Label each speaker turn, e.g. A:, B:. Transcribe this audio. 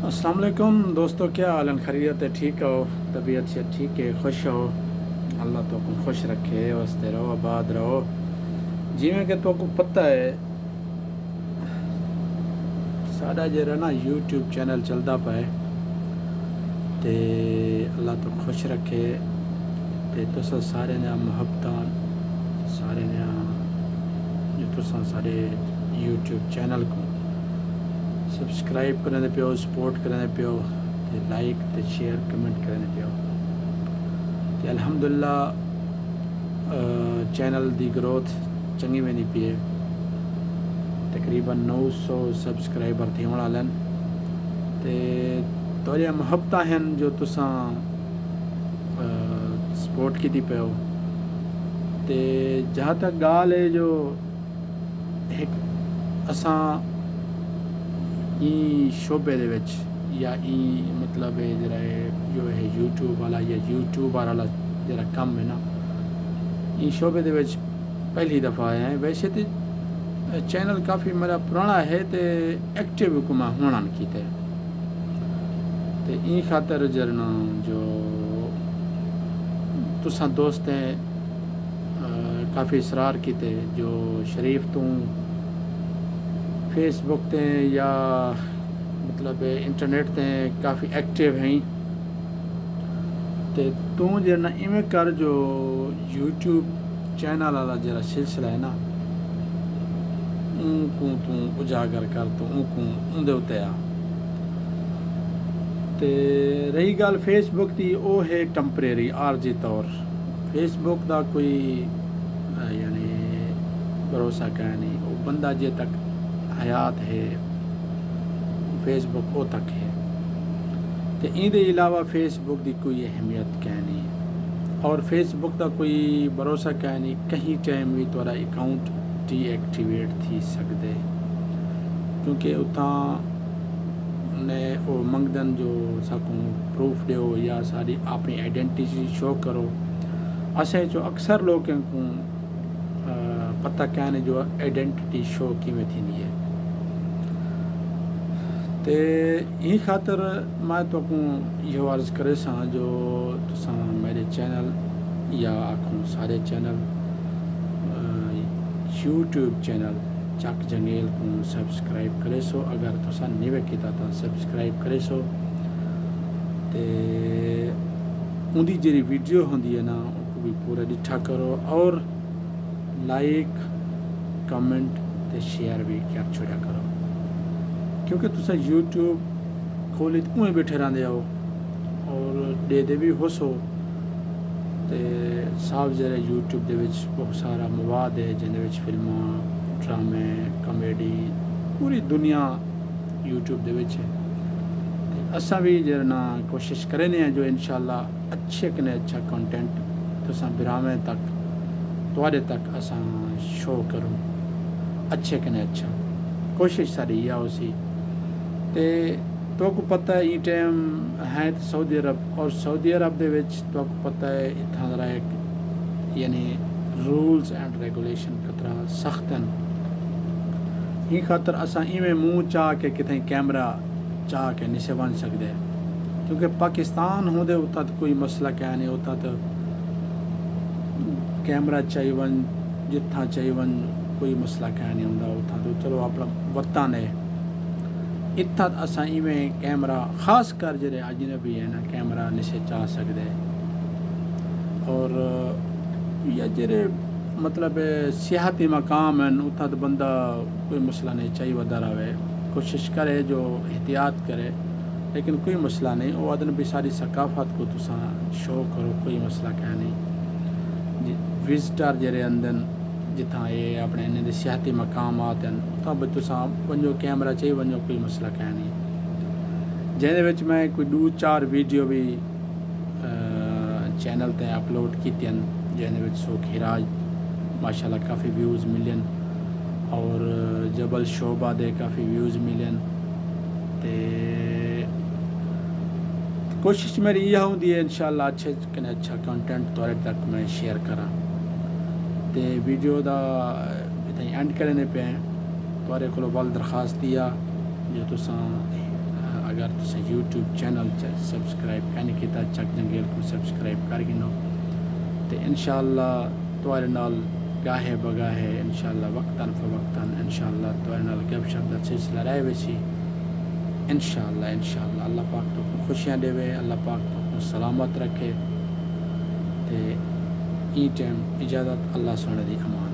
A: अस्सलाम वालेकुम दोस्तों, क्या हाल है? खैरियत है? ठीक हो? तबीयत से ठीक है? खुश हो? अल्लाह तो को खुश रखे, वस्ते रहो, आबाद रहो। जिमें कि तो को पता है साडा जरा ना यूट्यूब चैनल चलता पे ते अल्लाह तो खुश रखे ते तुसा सारे ने मुहब्बत सारे ने जो तुसा सारे यूट्यूब चैनल को सब्सक्राइब करने पियो, सपोर्ट करने पियो ते लाइक ते शेयर कमेंट करने पियो ते अल्हम्दुलिल्लाह चैनल दी ग्रोथ चंगी वेंदी पई है। तकरीबन 900 सब्सक्राइबर थियण वाला आहिनि ते तोरिया मुहब्बत आहिनि जो तुसां सपोर्ट की पियो ते जहाँ तक ॻाल्हि है जो हिकु असां ई शोबे दे विच या ई मतलब जरा जो है यूट्यूब वाला या यूट्यूब वाला जरा कम है ना ई शोबे दे विच पहली दफ़ा आया है। वैसे तो चैनल काफ़ी मेरा पुराना है तो एक्टिव हुकुमा होना की थे तो ई खातर जरना जो तुसा दोस्त हैं काफ़ी इसरार किते जो शरीफ तू फेसबुक ते या मतलब इंटरनेट ते काफ़ी एक्टिव हैं तो तू जरा इवें कर जो यूट्यूब चैनल वाला जरा सिलसिला है ना उनको तू उजागर कर तो उनको उंदे उत्ते आ ते रही गल फेसबुक की वो है टैंपरेरी आरजी तौर फेसबुक का कोई यानी भरोसा कह नहीं वो बंदा जे तक हयात है फेसबुक वो तक है तो इनके अलावा फेसबुक की कोई अहमियत कह नहीं और फेसबुक का कोई भरोसा कह नहीं कहीं टाइम भी तुरा अकाउंट डीएक्टिवेट थी सकते क्योंकि उतना ने वो मंगदन जो सकूँ प्रूफ दो या सारी अपनी आइडेंटिटी शो करो असें जो अक्सर लोगों को पता कहने जो आइडेंटिटी शो किमें थी है तो यही खातर मैं तो यो अर्ज़ करे सा जो तुसा मेरे चैनल या आखूँ सारे चैनल यूट्यूब चैनल चक जंगेल को सब्सक्राइब करे सो अगर तुसा निवे किया तो सब्सक्राइब करे सो ते उनकी जी वीडियो होंगी है ना उसको भी पूरा डिठा करो और लाइक कमेंट ते शेयर भी कर छोड़ा करो क्योंकि तुसा यूट्यूब खोली तो उमें बैठे रहते हो और दे भी हो सो तो साफ जरा यूट्यूब के बहुत सारा मवाद है जिन्हें फिल्मा ड्रामे कॉमेडी पूरी दुनिया यूट्यूब के असा भी जरा कोशिश करें जो इंशाल्लाह अच्छे कने अच्छा कंटेंट तुसा बिरामे तक तुआरे तक असा शो करूँ अच्छे कने अच्छा कोशिश सारी यह उसी तो को पता है ये टाइम है तो सऊदी अरब और सऊदी अरब दे विच तो को पता है इतना जरा एक यानी रूल्स एंड रेगुलेशन कतरा सख्त हैं ये खातर असा इवें मुँह चाह के कितें कैमरा चाह के नहीं से बन सकते क्योंकि पाकिस्तान होंदे उतना तो कोई मसला क्या नहीं होता तो कैमरा चाहिए वन जितना चाहिए वन कोई मसला क्या नहीं होता उतना तो चलो अपना वतन है इतना असा इवें कैमरा खास कर जरे अजनबी है ना कैमरा निशे चाह सकते और या जरे मतलब सियाहती मकाम हैं उतना तो बंदा कोई मसला नहीं चाहिए वधा रहे कोशिश करे जो एहतियात करे लेकिन कोई मसला नहीं वो अदनबी सारी सकाफत को तुसा शो करो कोई मसला क्या नहीं विजिटर जरे अंदर जिथा ये अपने इन्हें सियाहती मकाम आते हैं तब तुसा वनो कैमरा चाहिए वनो कोई मसला क्या नहीं जिन्हें मैं कोई 2-4 वीडियो भी चैनल ते अपलोड की जिन्हें सो खिराज माशाल्लाह काफ़ी व्यूज़ मिलन और जबल शोबा दे काफ़ी व्यूज़ मिलन ते कोशिश मेरी यह होंगी है इंशाल्लाह अच्छे कने अच्छा कंटेंट तुहाडे तक मैं शेयर करा ते वीडियो का इतने एंड करने पे तुहाडे को बल दरखास्त दिया जो तुसा अगर तुसें यूट्यूब चैनल सब्सक्राइब कैन कीता चक जंगेल को सब्सक्राइब कर गिनो तो इंशाअल्लाह तुआरे नाल गाहे बगाहे इंशाअल्लाह वक्तन फ़वक्तन इंशाअल्लाह तुआरे नाल गपशप दा सिलसिला रह वेसी इंशाअल्लाह अल्लाह पाक तो खुशियाँ देवे अल्लाह पाक तो सलामत रखे ते ई टाइम इजाज़त अल्लाह सोने दी अमान।